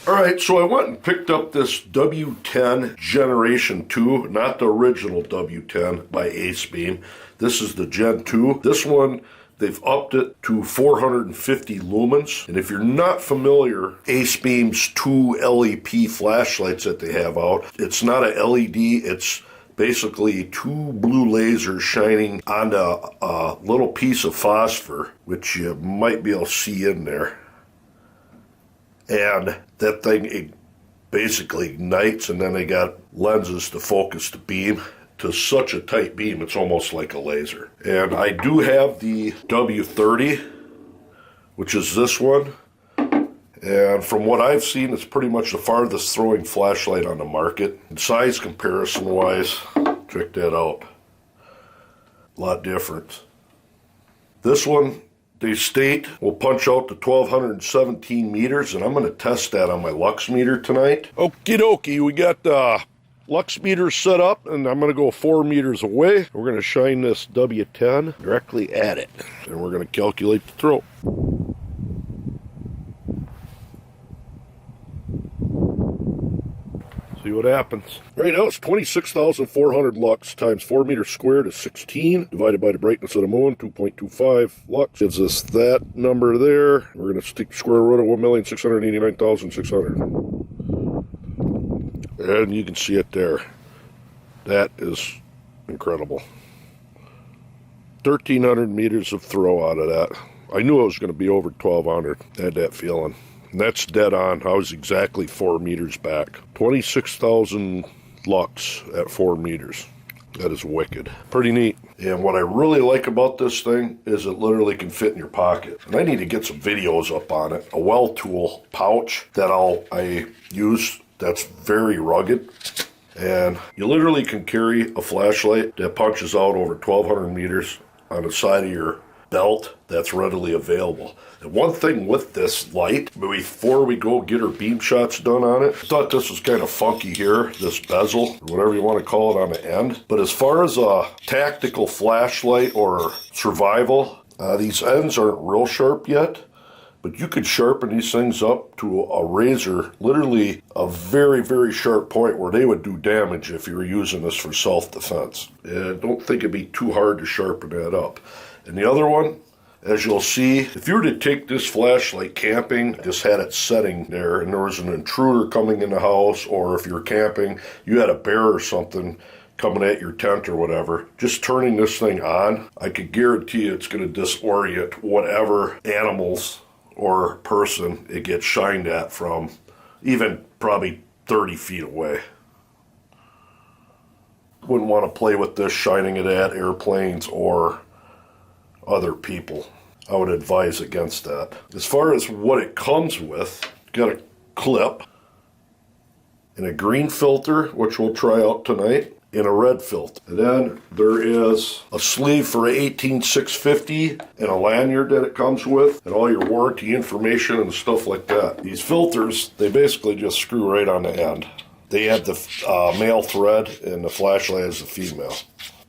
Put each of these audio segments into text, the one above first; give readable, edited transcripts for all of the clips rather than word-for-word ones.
Alright, so I went and picked up this W10 Generation 2, not the original W10 by Acebeam. This is the Gen 2. This one, they've upped it to 450 lumens. And if you're not familiar, Acebeam's two LEP flashlights that they have out, it's not a LED, it's basically two blue lasers shining on a little piece of phosphor, which you might be able to see in there. And that thing, it basically ignites, and then they got lenses to focus the beam to such a tight beam, it's almost like a laser. And I do have the W30, which is this one. And from what I've seen, it's pretty much the farthest throwing flashlight on the market. And size comparison-wise, check that out. A lot different. This one, they state, will punch out to 1,217 meters, and I'm going to test that on my lux meter tonight. Okie dokie, we got the lux meter set up, and I'm going to go 4 meters away. We're going to shine this W10 directly at it, and we're going to calculate the throw. See what happens. Right now it's 26,400 lux times 4 meters squared is 16. Divided by the brightness of the moon, 2.25 lux. Gives us that number there. We're going to stick square root of 1,689,600. And you can see it there. That is incredible. 1,300 meters of throw out of that. I knew it was going to be over 1,200. I had that feeling. And that's dead on. I was exactly 4 meters back. 26,000 lux at 4 meters. That is wicked. Pretty neat. And what I really like about this thing is it literally can fit in your pocket. And I need to get some videos up on it. A well tool pouch that I use that's very rugged. And you literally can carry a flashlight that punches out over 1,200 meters on the side of your belt that's readily available. And one thing with this light, before we go get our beam shots done on it, I thought this was kind of funky here, this bezel, or whatever you want to call it on the end. But as far as a tactical flashlight or survival, these ends aren't real sharp yet, but you could sharpen these things up to a razor, literally a very, very sharp point where they would do damage if you were using this for self-defense. And I don't think it'd be too hard to sharpen that up. And the other one, as you'll see, if you were to take this flashlight camping, just had it setting there, and there was an intruder coming in the house, or if you're camping, you had a bear or something coming at your tent or whatever, just turning this thing on, I could guarantee it's going to disorient whatever animals or person it gets shined at from, even probably 30 feet away. Wouldn't want to play with this shining it at airplanes or other people. I would advise against that. As far as what it comes with, got a clip and a green filter, which we'll try out tonight, and a red filter. And then there is a sleeve for a 18650 and a lanyard that it comes with, and all your warranty information and stuff like that. These filters, they basically just screw right on the end. They have the male thread, and the flashlight is the female.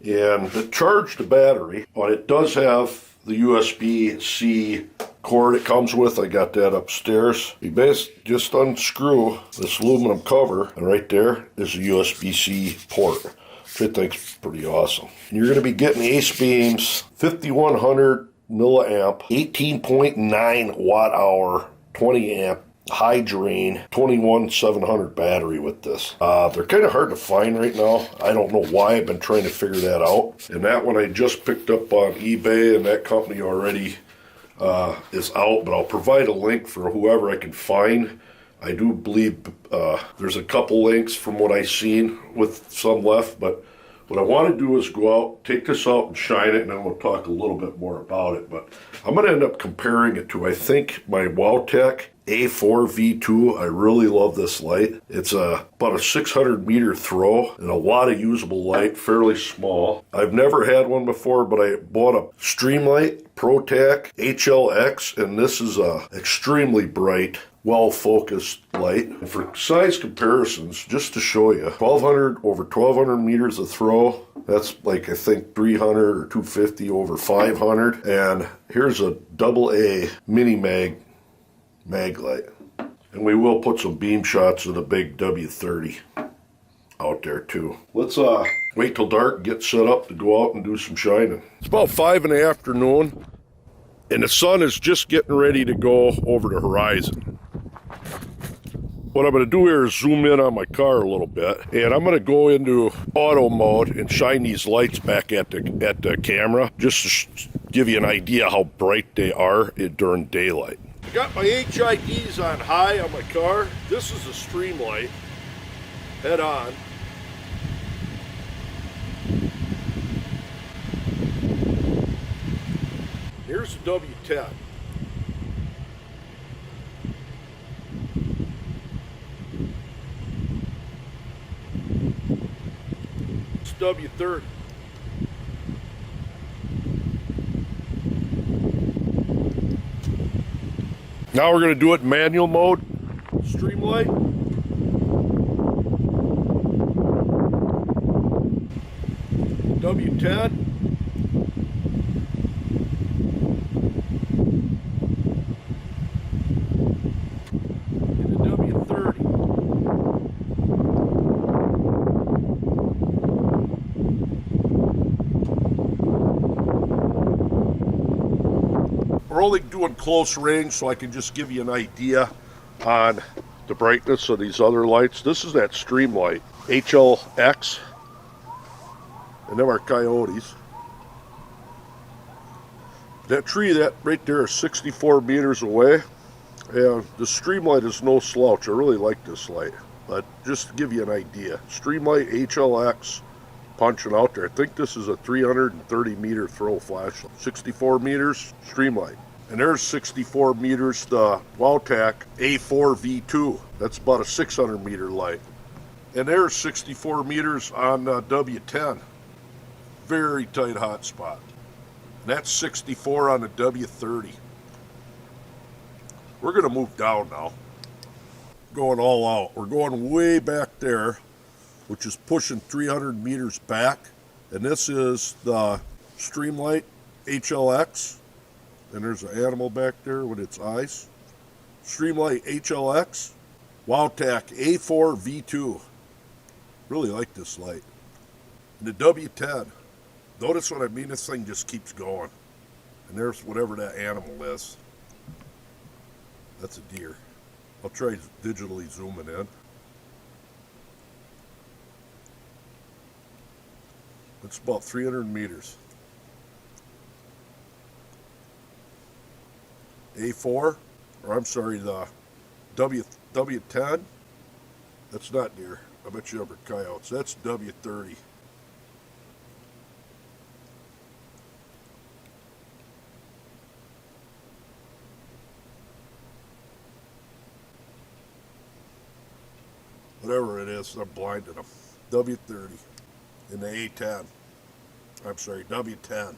And it charged the battery, but it does have the USB-C cord it comes with. I got that upstairs. You just unscrew this aluminum cover, and right there is a USB-C port, which I think's pretty awesome. And you're going to be getting Acebeam's 5100 milliamp, 18.9 watt hour, 20 amp high drain 21700 battery with this. They're kind of hard to find right now. I don't know why. I've been trying to figure that out. And that one I just picked up on eBay, and that company already is out, but I'll provide a link for whoever I can find. I do believe there's a couple links from what I've seen with some left, but what I want to do is go out, take this out and shine it, and then we'll talk a little bit more about it. But I'm going to end up comparing it to, I think, my WowTech A4 V2. I really love this light. It's about a 600 meter throw and a lot of usable light, fairly small. I've never had one before, but I bought a Streamlight ProTac HLX, and this is a extremely bright, well-focused light. And for size comparisons, just to show you, 1200 over 1200 meters of throw, that's like I think 300 or 250 over 500. And here's a AA mini mag light. And we will put some beam shots of the big W30 out there too. Let's wait till dark, get set up to go out and do some shining. It's about 5 in the afternoon and the sun is just getting ready to go over the horizon. What I'm going to do here is zoom in on my car a little bit, and I'm going to go into auto mode and shine these lights back at the camera just to give you an idea how bright they are during daylight. I got my HIDs on high on my car. This is a stream light, head on. Here's the W10. It's W30. Now we're going to do it in manual mode. Stream light. W10. And the W30. We're only doing close range so I can just give you an idea on the brightness of these other lights. This is that stream light, HLX, and them are coyotes. That tree that right there is 64 meters away, and the stream light is no slouch. I really like this light, but just to give you an idea, stream light HLX punching out there. I think this is a 330 meter throw flashlight. 64 meters stream light. And there's 64 meters the WowTac A4 V2. That's about a 600 meter light. And there's 64 meters on W10. Very tight hot spot. And that's 64 on the W30. We're going to move down now. Going all out. We're going way back there, which is pushing 300 meters back. And this is the Streamlight HLX. And there's an animal back there with its eyes. Streamlight HLX. WowTac A4 V2. Really like this light. And the W10. Notice what I mean? This thing just keeps going. And there's whatever that animal is. That's a deer. I'll try digitally zooming in. It's about 300 meters. A4, or I'm sorry, the W10. That's not deer. I bet you ever coyotes. That's W30. Whatever it is, I'm blinding them. W30 in the A10. I'm sorry, W10.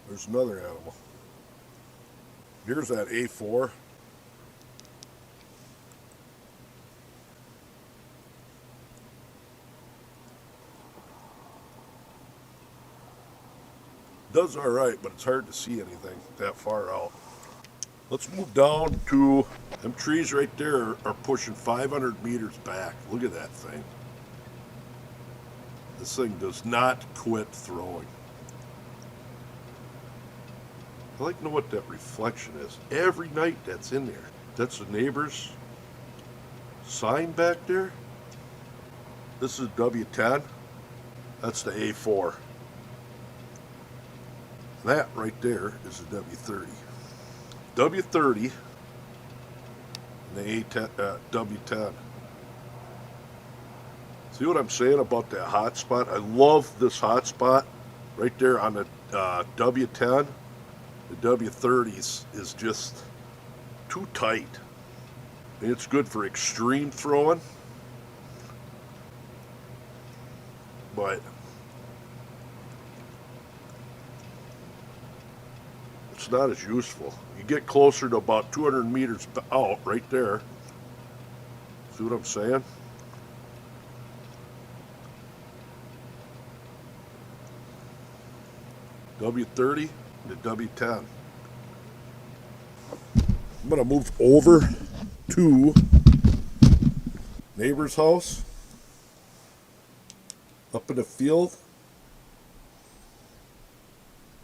There's another animal. Here's that A4. Does all right, but it's hard to see anything that far out. Let's move down to them trees right there are pushing 500 meters back. Look at that thing. This thing does not quit throwing. I'd like to know what that reflection is. Every night that's in there. That's the neighbor's sign back there. This is W10. That's the A4. That right there is the W30. W30 and the A10, W10. See what I'm saying about that hot spot? I love this hot spot right there on the W10. The W30s is just too tight. And it's good for extreme throwing, but it's not as useful. You get closer to about 200 meters out right there. See what I'm saying? W30 to W10. I'm going to move over to neighbor's house up in the field.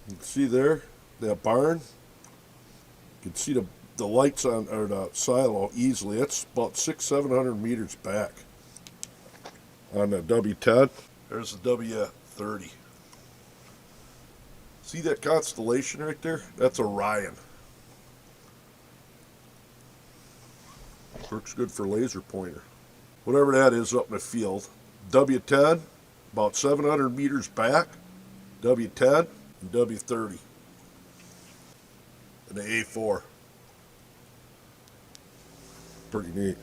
You can see there that barn. You can see the lights on, or the silo easily. It's about 600-700 meters back on the W10. There's the W30. See that constellation right there? That's Orion. Works good for laser pointer. Whatever that is up in the field. W10, about 700 meters back. W10 and W30. And the A4. Pretty neat.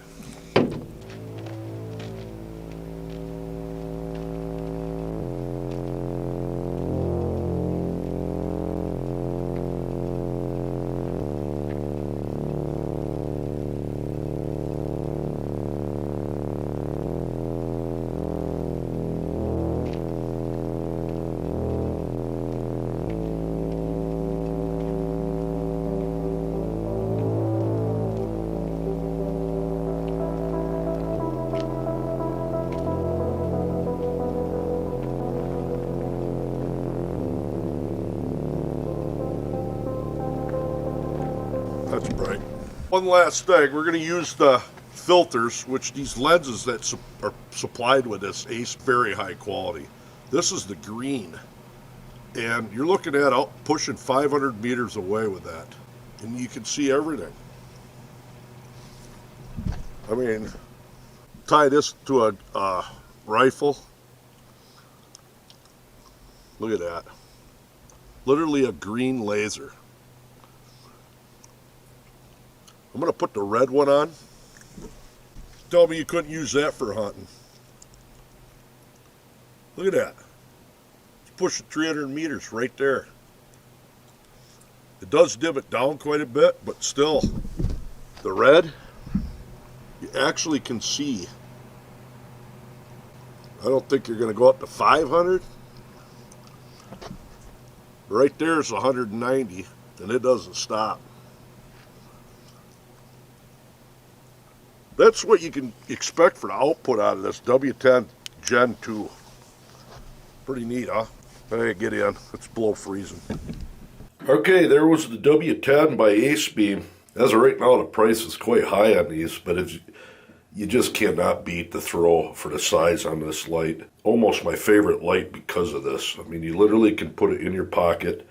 That's bright. One last thing, we're going to use the filters, which these lenses that are supplied with this Ace, very high quality. This is the green, and you're looking at out pushing 500 meters away with that, and you can see everything. I mean, tie this to a rifle. Look at that. Literally a green laser. I'm going to put the red one on. Tell me you couldn't use that for hunting. Look at that. It's pushing 300 meters right there. It does dim it down quite a bit, but still, the red, you actually can see. I don't think you're going to go up to 500. Right there is 190, and it doesn't stop. That's what you can expect for the output out of this W10 Gen 2. Pretty neat, huh? Hey, get in. It's below freezing. Okay, there was the W10 by Acebeam. As of right now, the price is quite high on these, but you just cannot beat the throw for the size on this light. Almost my favorite light because of this. I mean, you literally can put it in your pocket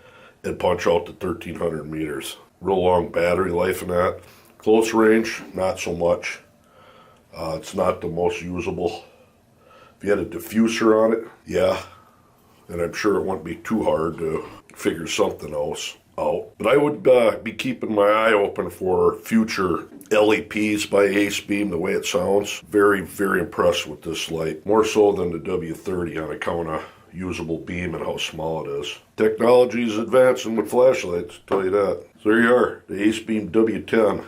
and punch out to 1,300 meters. Real long battery life in that. Close range, not so much. It's not the most usable. If you had a diffuser on it, yeah, and I'm sure it wouldn't be too hard to figure something else out. But I would be keeping my eye open for future LEPs by Acebeam, the way it sounds. Very, very impressed with this light. More so than the W30 on account of usable beam and how small it is. Technology is advancing with flashlights, I'll tell you that. So there you are, the Acebeam W10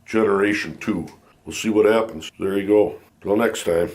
Generation 2. We'll see what happens. There you go. Till next time.